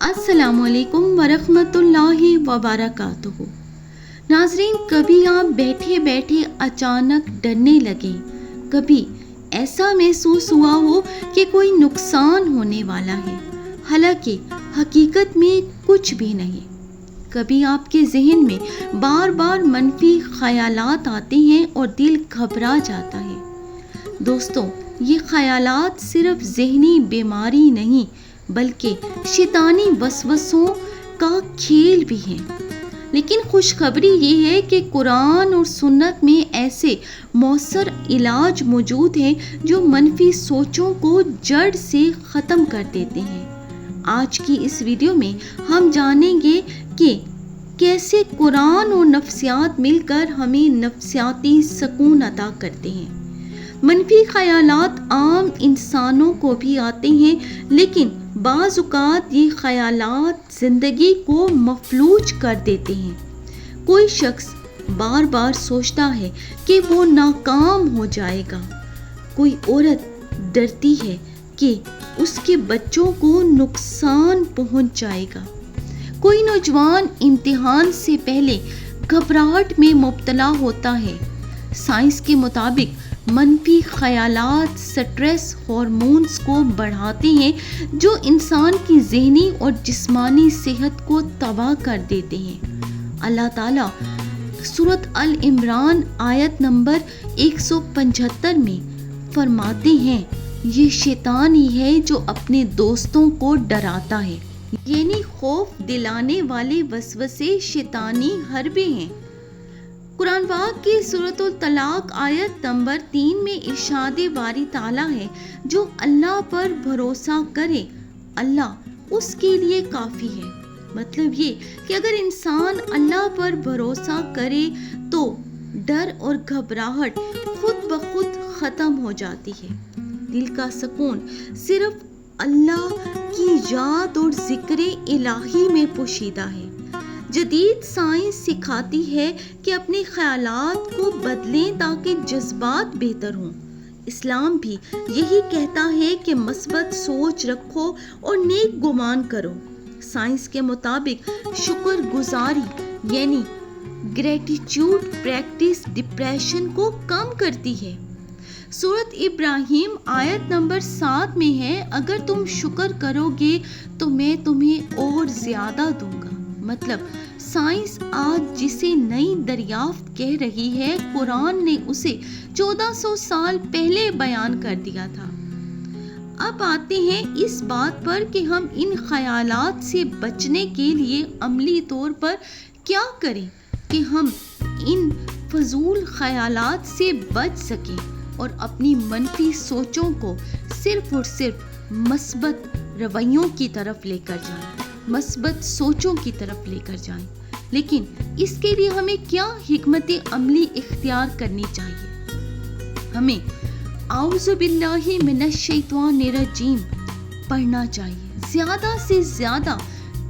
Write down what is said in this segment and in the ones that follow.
अस्सलाम वालेकुम वरहमतुल्लाहि वबरकातुहू। नाजरीन, कभी आप बैठे बैठे अचानक डरने लगे, कभी ऐसा महसूस हुआ हो कि कोई नुकसान होने वाला है, हालांकि हकीकत में कुछ भी नहीं। कभी आपके जहन में बार बार मनफी ख्यालात आते हैं और दिल घबरा जाता है। दोस्तों, ये ख्यालात सिर्फ ज़हनी बीमारी नहीं बल्कि शैतानी वसवसों का खेल भी है। लेकिन खुशखबरी ये है कि कुरान और सुन्नत में ऐसे मौसर इलाज मौजूद हैं जो मनफी सोचों को जड़ से ख़त्म कर देते हैं। आज की इस वीडियो में हम जानेंगे कि कैसे कुरान और नफ्सियात मिलकर हमें नफ्सियाती सुकून अता करते हैं। मनफी ख़यालात आम इंसानों को भी आते हैं, लेकिन बाज़ औक़ात ये ख़यालात ज़िंदगी को मफलूज कर देते हैं। कोई शख्स बार बार सोचता है कि वो नाकाम हो जाएगा। कोई औरत डरती है कि उसके बच्चों को नुकसान पहुंच जाएगा। कोई नौजवान इम्तिहान से पहले घबराहट में मुब्तला होता है। साइंस के मुताबिक मनफी ख़यालात स्ट्रेस हार्मोन्स को बढ़ाते हैं जो इंसान की ज़हनी और जिस्मानी सेहत को तबाह कर देते हैं। अल्लाह ताला सूरत अल इमरान आयत नंबर 175 में फरमाते हैं, ये शैतान ही है जो अपने दोस्तों को डराता है, यानी खौफ दिलाने वाले वसवसे शैतानी हरबे हैं। कुरान पाक की सूरतुल तलाक आयत नंबर 3 में इरशाद बारी ताला है, जो अल्लाह पर भरोसा करे अल्लाह उसके लिए काफ़ी है। मतलब ये कि अगर इंसान अल्लाह पर भरोसा करे तो डर और घबराहट खुद ब खुद ख़त्म हो जाती है। दिल का सुकून सिर्फ अल्लाह की याद और ज़िक्र इलाही में पोशीदा है। जदीद साइंस सिखाती है कि अपने ख्यालात को बदलें ताकि जज्बात बेहतर हों। इस्लाम भी यही कहता है कि मस्बत सोच रखो और नेक गुमान करो। साइंस के मुताबिक शुक्रगुजारी यानी ग्रेटिट्यूड प्रैक्टिस डिप्रेशन को कम करती है। सूरत इब्राहिम आयत नंबर 7 में है, अगर तुम शुक्र करोगे तो मैं तुम्हें और ज़्यादा दूंगा। मतलब साइंस आज जिसे नई दरियाफ्त कह रही है, कुरान ने उसे 1400 साल पहले बयान कर दिया था। अब आते हैं इस बात पर कि हम इन ख्यालात से बचने के लिए अमली तौर पर क्या करें कि हम इन फजूल ख्यालात से बच सकें और अपनी मनफी सोचों को सिर्फ और सिर्फ मस्बत रवैयों की तरफ लेकर जाएं, मस्बत सोचों की तरफ लेकर जाएं। लेकिन इसके लिए हमें क्या हिकमत अमली इख्तियार करनी चाहिए? हमें आऊज़ु बिल्लाहि मिनश शैतानिर रजीम पढ़ना चाहिए। ज़्यादा से ज़्यादा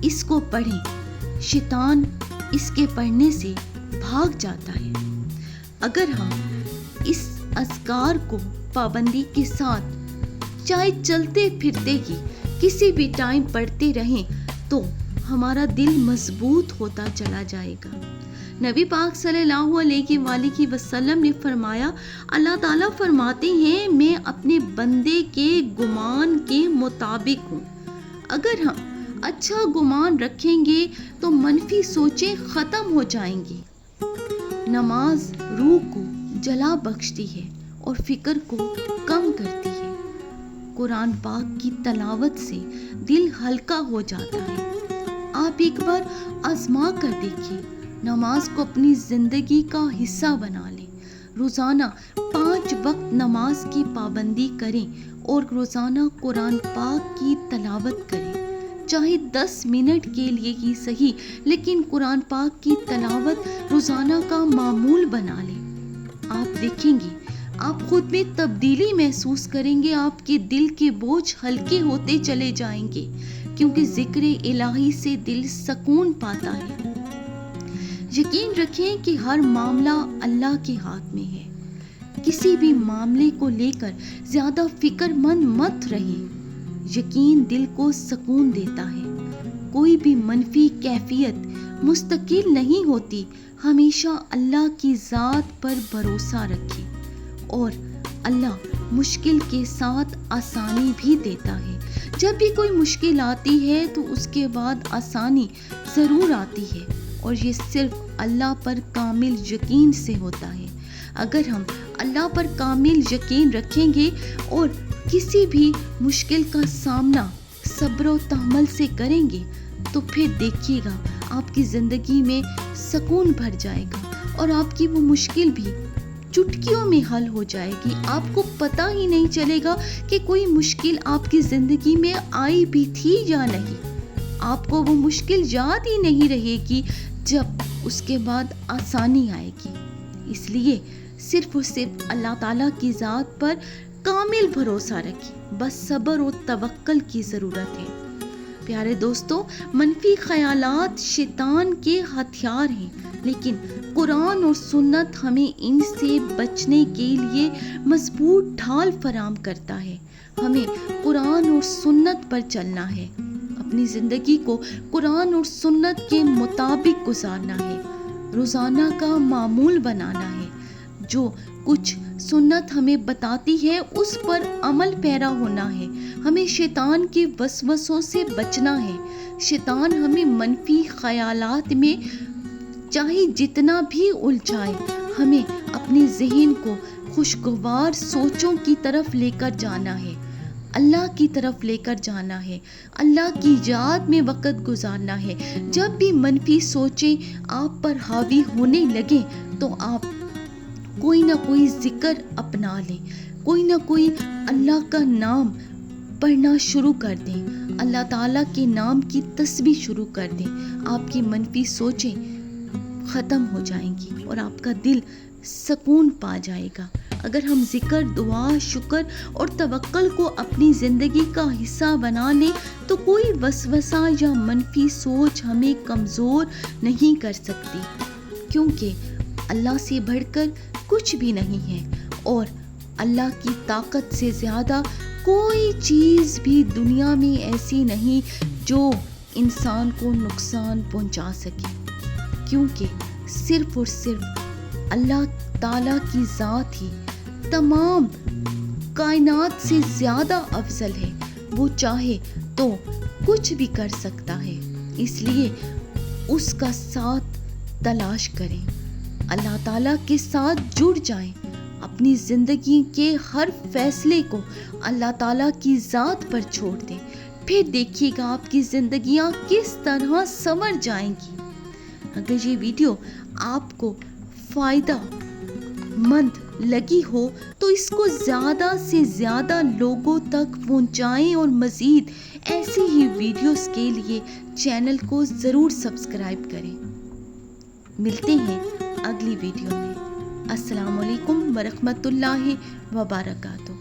इसको पढ़ें, शैतान इसके पढ़ने से भाग जाता है। अगर हम इस अज़कार को पाबंदी के साथ चाहे चलते फिरते ही किसी भी टाइम पढ़ते रहें तो हमारा दिल मजबूत होता चला जाएगा। नबी पाक सल्लल्लाहु अलैहि वसल्लम ने फरमाया, अल्लाह ताला फरमाते हैं, मैं अपने बंदे के गुमान के मुताबिक हूँ। अगर हम अच्छा गुमान रखेंगे तो मनफी सोचें ख़त्म हो जाएंगी। नमाज रूह को जला बख्शती है और फिक्र को कम करती है। कुरान पाक की तलावत से दिल हल्का हो जाता है। आप एक बार आजमा कर देखिए, नमाज को अपनी ज़िंदगी का हिस्सा बना लें। रोज़ाना 5 वक्त नमाज की पाबंदी करें और रोज़ाना कुरान पाक की तलावत करें, चाहे 10 मिनट के लिए ही सही, लेकिन कुरान पाक की तलावत रोज़ाना का मामूल बना लें। आप देखेंगे, आप खुद में तब्दीली महसूस करेंगे। आपके दिल के बोझ हल्के होते चले जाएंगे, क्योंकि ज़िक्र इलाही से दिल सुकून पाता है। यकीन रखें कि हर मामला अल्लाह के हाथ में है। किसी भी मामले को लेकर ज़्यादा फिक्रमंद मत रहें। यकीन दिल को सुकून देता है। کوئی بھی منفی کیفیت مستقل نہیں ہوتی. ہمیشہ اللہ کی ذات پر بھروسہ رکھیں اور اللہ مشکل کے ساتھ آسانی بھی دیتا ہے. جب بھی کوئی مشکل آتی ہے تو اس کے بعد آسانی ضرور آتی ہے اور یہ صرف اللہ پر کامل یقین سے ہوتا ہے. اگر ہم اللہ پر کامل یقین رکھیں گے اور کسی بھی مشکل کا سامنا صبر و تحمل سے کریں گے تو پھر دیکھیے گا آپ کی زندگی میں سکون بھر جائے گا اور آپ کی وہ مشکل بھی چٹکیوں میں حل ہو جائے گی. آپ کو پتہ ہی نہیں چلے گا کہ کوئی مشکل آپ کی زندگی میں آئی بھی تھی یا نہیں. آپ کو وہ مشکل یاد ہی نہیں رہے گی جب اس کے بعد آسانی آئے گی. اس لیے صرف اور صرف اللہ تعالیٰ کی ذات پر کامل بھروسہ رکھیں. بس صبر و توکل کی ضرورت ہے. پیارے دوستو، منفی خیالات شیطان کے ہتھیار ہیں، لیکن قرآن اور سنت ہمیں ان سے بچنے کے لیے مضبوط ڈھال فراہم کرتا ہے. ہمیں قرآن اور سنت پر چلنا ہے، اپنی زندگی کو قرآن اور سنت کے مطابق گزارنا ہے، روزانہ کا معمول بنانا ہے. جو کچھ سنت ہمیں بتاتی ہے اس پر عمل پیرا ہونا ہے. ہمیں شیطان کے وسوسوں سے بچنا ہے. شیطان ہمیں منفی خیالات میں چاہے جتنا بھی الجھائے، ہمیں اپنے ذہن کو خوشگوار سوچوں کی طرف لے کر جانا ہے، اللہ کی طرف لے کر جانا ہے، اللہ کی یاد میں وقت گزارنا ہے. جب بھی منفی سوچیں آپ پر حاوی ہونے لگیں تو آپ کوئی نہ کوئی ذکر اپنا لیں، کوئی نہ کوئی اللہ کا نام پڑھنا شروع کر دیں، اللہ تعالیٰ کے نام کی تسبیح شروع کر دیں. آپ کی منفی سوچیں ختم ہو جائیں گی اور آپ کا دل سکون پا جائے گا. اگر ہم ذکر، دعا، شکر اور توکل کو اپنی زندگی کا حصہ بنا لیں تو کوئی وسوسہ یا منفی سوچ ہمیں کمزور نہیں کر سکتی، کیونکہ اللہ سے بڑھ کر کچھ بھی نہیں ہے اور اللہ کی طاقت سے زیادہ کوئی چیز بھی دنیا میں ایسی نہیں جو انسان کو نقصان پہنچا سکے، کیونکہ صرف اور صرف اللہ تعالیٰ کی ذات ہی تمام کائنات سے زیادہ افضل ہے. وہ چاہے تو کچھ بھی کر سکتا ہے، اس لیے اس کا ساتھ تلاش کریں، اللہ تعالیٰ کے ساتھ جڑ جائیں، اپنی زندگی کے ہر فیصلے کو اللہ تعالیٰ کی ذات پر چھوڑ دیں. پھر دیکھیے گا آپ کی زندگیاں کس طرح سنور جائیں گی. اگر یہ ویڈیو آپ کو فائدہ مند لگی ہو تو اس کو زیادہ سے زیادہ لوگوں تک پہنچائیں اور مزید ایسی ہی ویڈیوز کے لیے چینل کو ضرور سبسکرائب کریں. ملتے ہیں اگلی ویڈیو میں. السلام علیکم ورحمۃ اللہ وبرکاتہ.